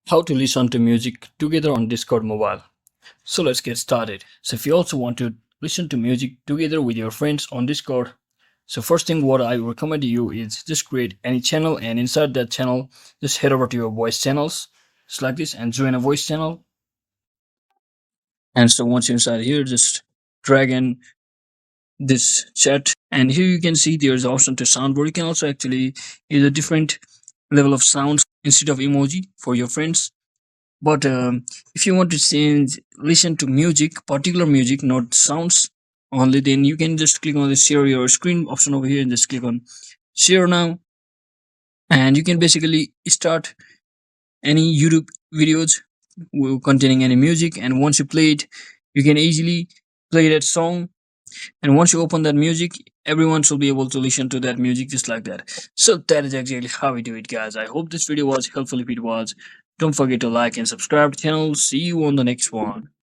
How to listen to music together on Discord mobile. So let's get started. So if you also want to listen to music together with your friends on Discord, so first thing what I recommend you is just create any channel, and inside that channel just head over to your voice channels just like this and join a voice channel. And so once you're inside here, just drag in this chat, and here you can see there's option to soundboard. You can also actually use a different level of sounds instead of emoji for your friends. But if you want to change, listen to music, particular music, not sounds only, then you can just click on the share your screen option over here and just click on share now. And you can basically start any YouTube videos containing any music. And once you play it, you can easily play that song. And once you open that music, everyone should be able to listen to that music just like that. So that is exactly how we do it, guys. I hope this video was helpful. If it was, don't forget to like and subscribe to the channel. See you on the next one.